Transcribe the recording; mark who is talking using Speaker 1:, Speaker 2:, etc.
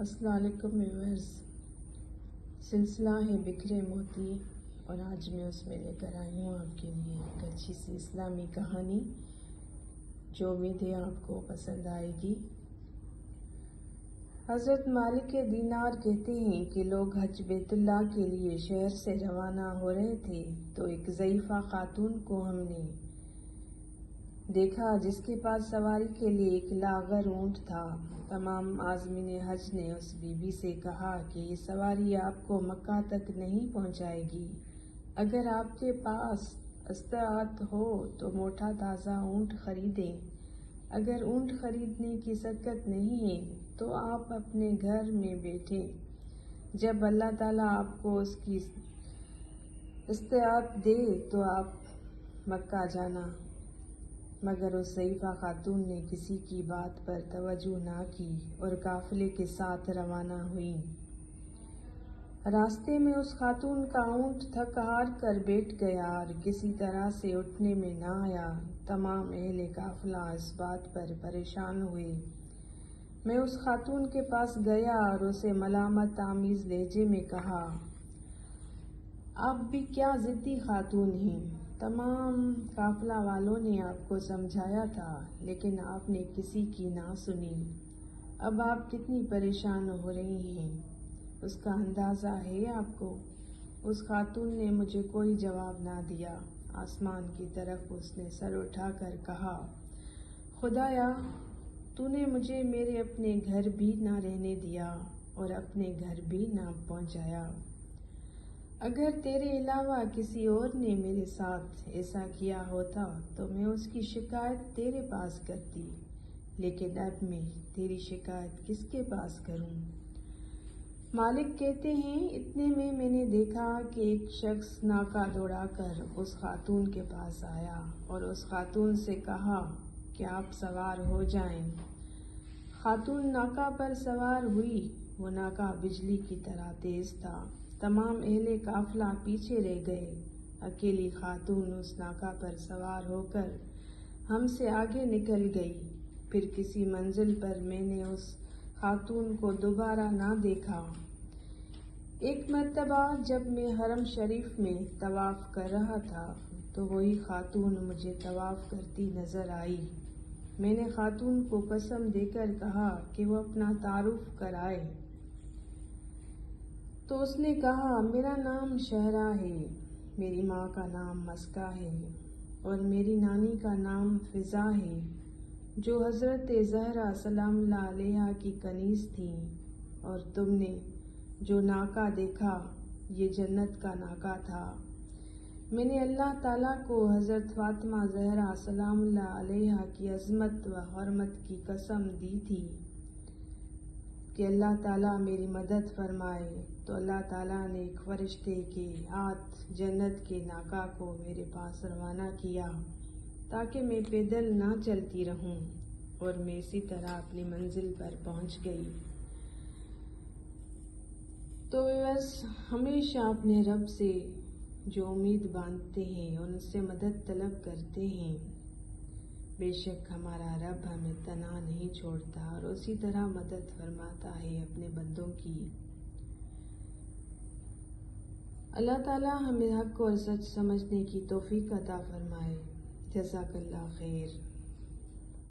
Speaker 1: السلام علیکم ویورز، سلسلہ ہے بکھرے موتی، اور آج میں اس میں لے کر آئی ہوں آپ کے لیے ایک اچھی سی اسلامی کہانی جو امید ہے آپ کو پسند آئے گی۔ حضرت مالک دینار کہتے ہیں کہ لوگ حج بیت اللہ کے لیے شہر سے روانہ ہو رہے تھے تو ایک ضعیفہ خاتون کو ہم نے دیکھا جس کے پاس سواری کے لیے ایک لاغر اونٹ تھا۔ تمام عازمین حج نے اس بی بی سے کہا کہ یہ سواری آپ کو مکہ تک نہیں پہنچائے گی۔ اگر آپ کے پاس استطاعت ہو تو موٹا تازہ اونٹ خریدیں، اگر اونٹ خریدنے کی سکت نہیں ہے تو آپ اپنے گھر میں بیٹھیں، جب اللہ تعالیٰ آپ کو اس کی استطاعت دے تو آپ مکہ جانا۔ مگر اس ضعیفہ خاتون نے کسی کی بات پر توجہ نہ کی اور قافلے کے ساتھ روانہ ہوئی۔ راستے میں اس خاتون کا اونٹ تھک ہار کر بیٹھ گیا اور کسی طرح سے اٹھنے میں نہ آیا۔ تمام اہل قافلہ اس بات پر پریشان ہوئے۔ میں اس خاتون کے پاس گیا اور اسے ملامت آمیز لہجے میں کہا، آپ بھی کیا ضدی خاتون ہیں؟ تمام قافلہ والوں نے آپ کو سمجھایا تھا لیکن آپ نے کسی کی نہ سنی۔ اب آپ کتنی پریشان ہو رہی ہیں، اس کا اندازہ ہے آپ کو؟ اس خاتون نے مجھے کوئی جواب نہ دیا۔ آسمان کی طرف اس نے سر اٹھا کر کہا، خدایا، تو نے مجھے میرے اپنے گھر بھی نہ رہنے دیا اور اپنے گھر بھی نہ پہنچایا۔ اگر تیرے علاوہ کسی اور نے میرے ساتھ ایسا کیا ہوتا تو میں اس کی شکایت تیرے پاس کرتی، لیکن اب میں تیری شکایت کس کے پاس کروں؟ مالک کہتے ہیں اتنے میں نے دیکھا کہ ایک شخص ناکہ دوڑا کر اس خاتون کے پاس آیا اور اس خاتون سے کہا کہ آپ سوار ہو جائیں۔ خاتون ناکہ پر سوار ہوئی۔ وہ ناکہ بجلی کی طرح تیز تھا۔ تمام اہل قافلہ پیچھے رہ گئے۔ اکیلی خاتون اس ناکہ پر سوار ہو کر ہم سے آگے نکل گئی۔ پھر کسی منزل پر میں نے اس خاتون کو دوبارہ نہ دیکھا۔ ایک مرتبہ جب میں حرم شریف میں طواف کر رہا تھا تو وہی خاتون مجھے طواف کرتی نظر آئی۔ میں نے خاتون کو قسم دے کر کہا کہ وہ اپنا تعارف کرائے تو اس نے کہا، میرا نام شہرا ہے، میری ماں کا نام مسکہ ہے اور میری نانی کا نام فضا ہے، جو حضرت زہرا سلام اللہ علیہا کی کنیز تھیں، اور تم نے جو ناکہ دیکھا یہ جنت کا ناکہ تھا۔ میں نے اللہ تعالیٰ کو حضرت فاطمہ زہرا سلام اللہ علیہا کی عظمت و حرمت کی قسم دی تھی کہ اللہ تعالیٰ میری مدد فرمائے، تو اللہ تعالیٰ نے ایک فرشتے کے ہاتھ جنت کے ناکہ کو میرے پاس روانہ کیا تاکہ میں پیدل نہ چلتی رہوں، اور میں اسی طرح اپنی منزل پر پہنچ گئی۔ تو بس ہمیشہ اپنے رب سے جو امید باندھتے ہیں اور ان سے مدد طلب کرتے ہیں، بے شک ہمارا رب ہمیں تنہا نہیں چھوڑتا اور اسی طرح مدد فرماتا ہے اپنے بندوں کی۔ اللہ تعالیٰ ہمیں حق اور سچ سمجھنے کی توفیق عطا فرمائے۔ جزاک اللہ خیر۔